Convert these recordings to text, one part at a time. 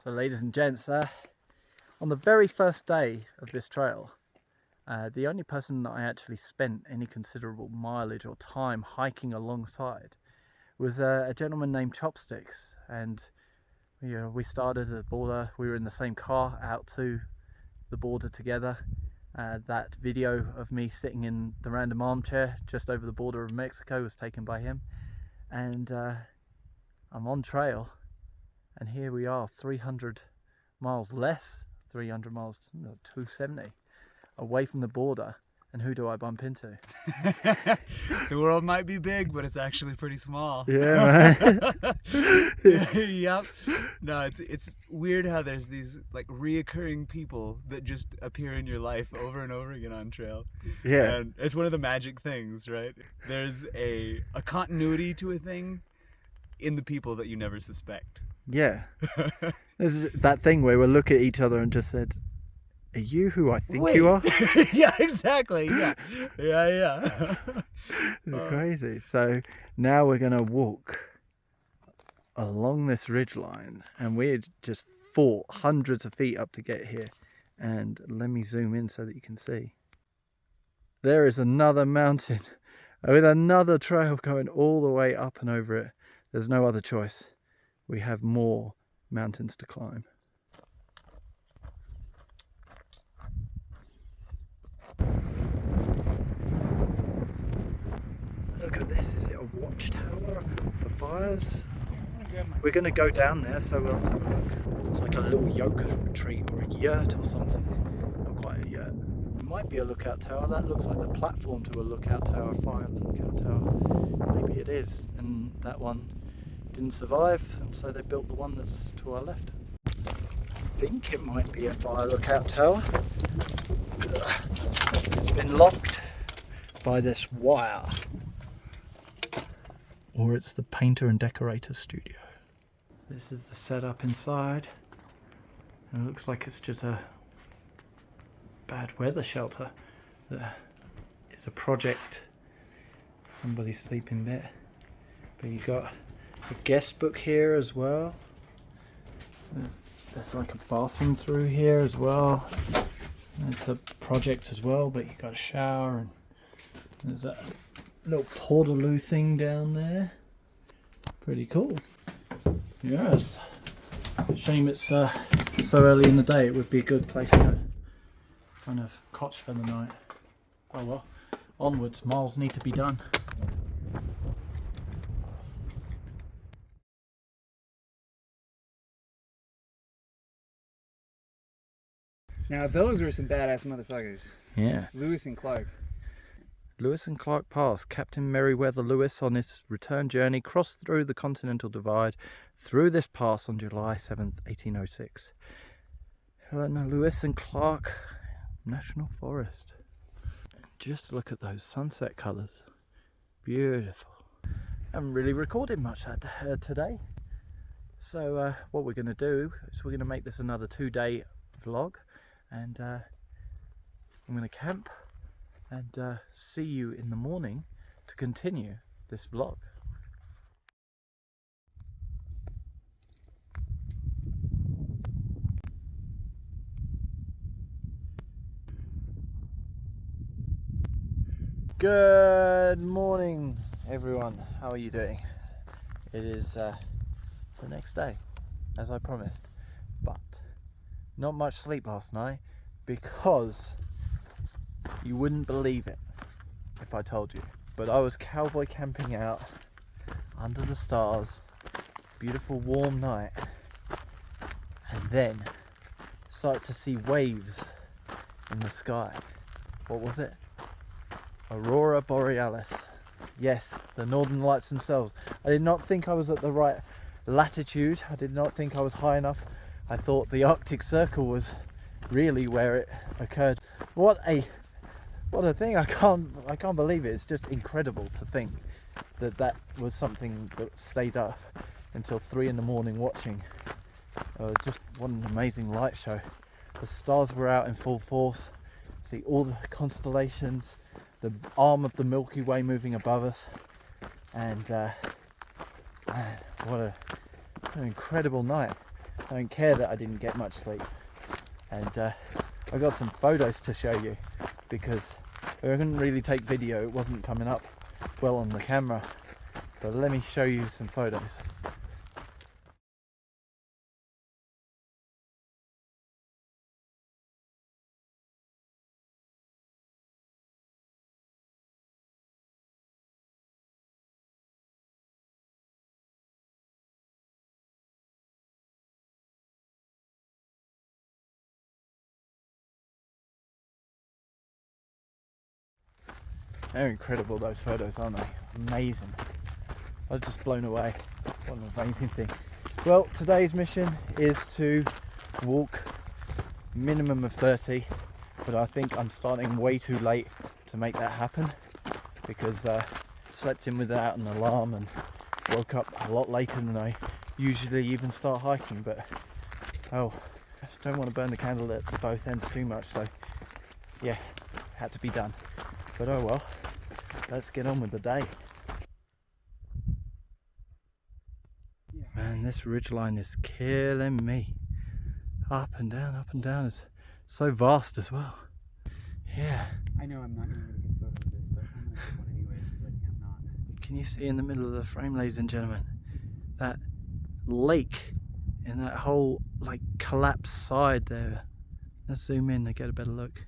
So ladies and gents, on the very first day of this trail, the only person that I actually spent any considerable mileage or time hiking alongside was a gentleman named Chopsticks. And we started at the border, we were in the same car out to the border together. That video of me sitting in the random armchair just over the border of Mexico was taken by him. And I'm on trail, and here we are 300 miles less, 300 miles, 270 away from the border. And who do I bump into? The world might be big, but it's actually pretty small. Yeah, man. Yep. No, it's weird how there's these like reoccurring people that just appear in your life over and over again on trail. Yeah. And it's one of the magic things, right? There's a continuity to a thing in the people that you never suspect. Yeah. There's that thing where we'll look at each other and just said, "Are you who I think you are?" Yeah, exactly. Yeah. It's crazy. So now we're going to walk along this ridge line, and we just fought hundreds of feet up to get here. And let me zoom in so that you can see. There is another mountain with another trail going all the way up and over it. There's no other choice. We have more mountains to climb. Look at this. Is it a watchtower for fires? We're going to go down there, so let's have a look. Looks like a little yoga retreat or a yurt or something. Not quite a yurt. It might be a lookout tower. That looks like the platform to a lookout tower, fire lookout tower. Maybe it is. And that one didn't survive, and so they built the one that's to our left. I think it might be a fire lookout tower. It's been locked by this wire. Or it's the painter and decorator studio. This is the setup inside. And it looks like it's just a bad weather shelter. It's a project. Somebody's sleeping there. But you got a guest book here as well. There's like a bathroom through here as well. It's a project as well, but you got a shower, and there's a little portaloo thing down there. Pretty cool. Yes. Shame it's so early in the day. It would be a good place to kind of cotch for the night. Oh well, onwards. Miles need to be done. Now those were some badass motherfuckers. Yeah. Lewis and Clark. Lewis and Clark Pass. Captain Meriwether Lewis on his return journey crossed through the Continental Divide through this pass on July 7th, 1806. Helena Lewis and Clark National Forest. Just look at those sunset colours. Beautiful. I haven't really recorded much today. So what we're going to do is we're going to make this another 2-day vlog. And I'm going to camp and see you in the morning to continue this vlog. Good morning, everyone. How are you doing? It is the next day, as I promised, but not much sleep last night because you wouldn't believe it if I told you, but I was cowboy camping out under the stars, beautiful warm night, and then started to see waves in the sky. What was it? Aurora Borealis. Yes, the northern lights themselves. I did not think I was at the right latitude. I did not think I was high enough. I thought the Arctic Circle was really where it occurred. What a thing. I can't believe it. It's just incredible to think that was something that stayed up until 3 in the morning watching. Just what an amazing light show. The stars were out in full force. See all the constellations, the arm of the Milky Way moving above us, and man, what an incredible night. I don't care that I didn't get much sleep. And I got some photos to show you because I couldn't really take video. It wasn't coming up well on the camera. But let me show you some photos. They're incredible, those photos, aren't they? Amazing. I was just blown away. What an amazing thing. Well, today's mission is to walk minimum of 30, but I think I'm starting way too late to make that happen because I slept in without an alarm and woke up a lot later than I usually even start hiking. But oh, I don't want to burn the candle at both ends too much, so yeah, had to be done. But oh well, let's get on with the day. Man, this ridgeline is killing me. Up and down. It's so vast as well. Yeah. I know I'm not going to get a good photo of this, but I'm going to take one anyways because I can't not. Can you see in the middle of the frame, ladies and gentlemen, that lake in that whole like collapsed side there? Let's zoom in to get a better look.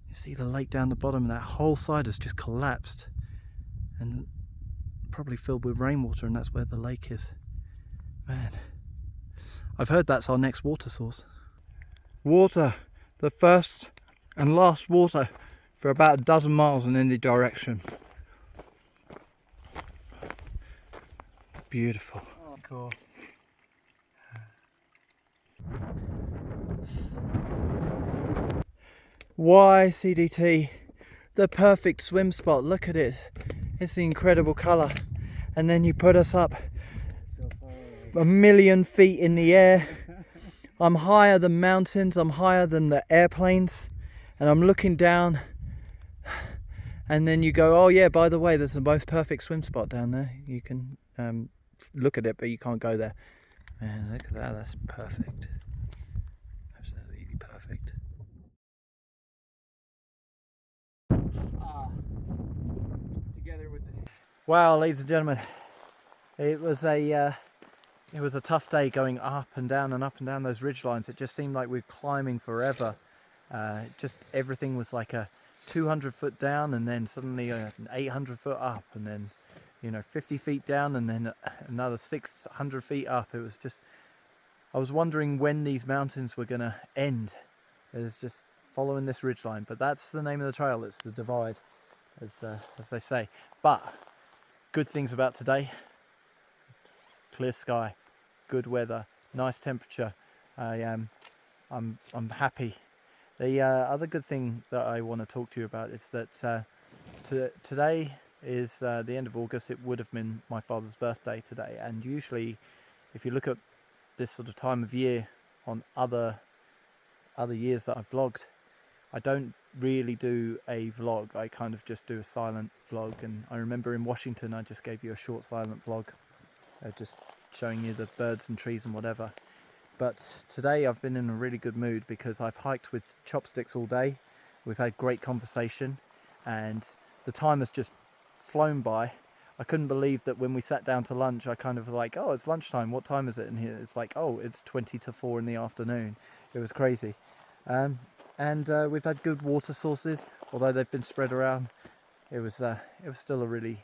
You see the lake down the bottom, and that whole side has just collapsed and probably filled with rainwater, and that's where the lake is. Man, I've heard that's our next water source. Water, the first and last water for about a dozen miles in any direction. Beautiful. Oh, cool. Why CDT? The perfect swim spot. Look at it. It's the incredible colour. And then you put us up So far away. 1,000,000 feet in the air. I'm higher than mountains. I'm higher than the airplanes. And I'm looking down. And then you go, oh yeah, by the way, there's the most perfect swim spot down there. You can look at it, but you can't go there. Man, look at that. That's perfect. Absolutely perfect. Together with the... Wow, ladies and gentlemen, it was a tough day going up and down those ridge lines. It just seemed like we were climbing forever. Just everything was like a 200 foot down, and then suddenly an 800 foot up, and then 50 feet down, and then another 600 feet up. It was just, I was wondering when these mountains were gonna end. It was just following this ridge line, but that's the name of the trail. It's the Divide, as they say. But good things about today: clear sky, good weather, nice temperature. I'm happy. The other good thing that I want to talk to you about is that today is the end of August. It would have been my father's birthday today, and usually if you look at this sort of time of year on other years that I've vlogged, I don't really do a vlog. I kind of just do a silent vlog. And I remember in Washington I just gave you a short silent vlog, just showing you the birds and trees and whatever. But today I've been in a really good mood because I've hiked with Chopsticks all day. We've had great conversation, and the time has just flown by. I couldn't believe that when we sat down to lunch, I kind of was like, oh, it's lunchtime, what time is it? And here it's like, oh, it's 20 to 4 in the afternoon. It was crazy. And we've had good water sources, although they've been spread around. It was still a really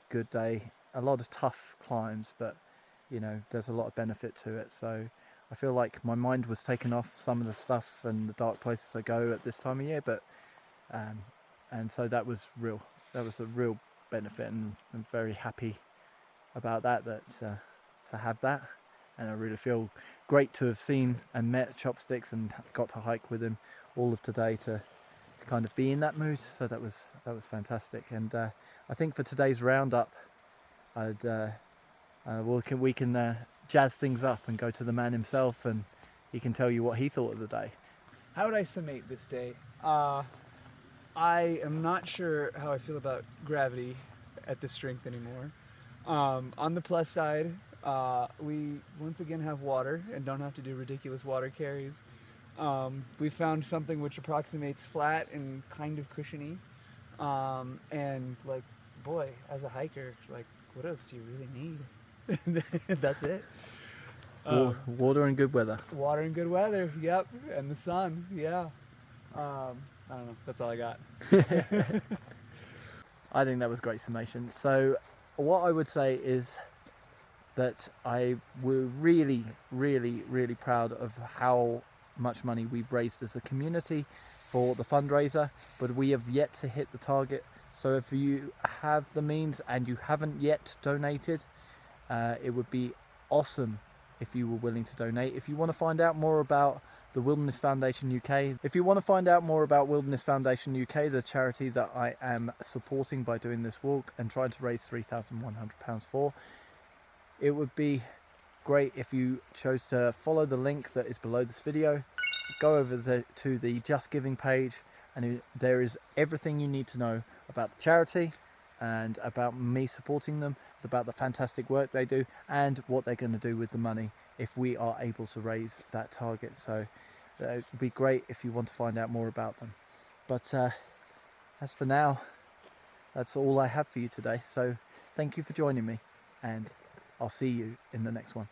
good day. A lot of tough climbs, but there's a lot of benefit to it. So I feel like my mind was taken off some of the stuff and the dark places I go at this time of year, but and so that was a real benefit, and I'm very happy about that to have that. And I really feel great to have seen and met Chopsticks and got to hike with him all of today to kind of be in that mood. So that was fantastic. And I think for today's roundup, we can jazz things up and go to the man himself, and he can tell you what he thought of the day. How would I summate this day? I am not sure how I feel about gravity at this strength anymore. On the plus side, We once again have water and don't have to do ridiculous water carries. We found something which approximates flat and kind of cushiony. And like, boy, as a hiker, like, what else do you really need? That's it. Water and good weather. Water and good weather, yep, and the sun, yeah. I don't know, that's all I got. I think that was a great summation. So what I would say is that we're really, really, really proud of how much money we've raised as a community for the fundraiser, but we have yet to hit the target. So if you have the means and you haven't yet donated, it would be awesome if you were willing to donate. If you want to find out more about the Widerness Foundation UK, the charity that I am supporting by doing this walk and trying to raise £3,100 for, it would be great if you chose to follow the link that is below this video, go over to the Just Giving page, and there is everything you need to know about the charity and about me supporting them, about the fantastic work they do, and what they're going to do with the money if we are able to raise that target. So it would be great if you want to find out more about them. But as for now, that's all I have for you today. So thank you for joining me, and I'll see you in the next one.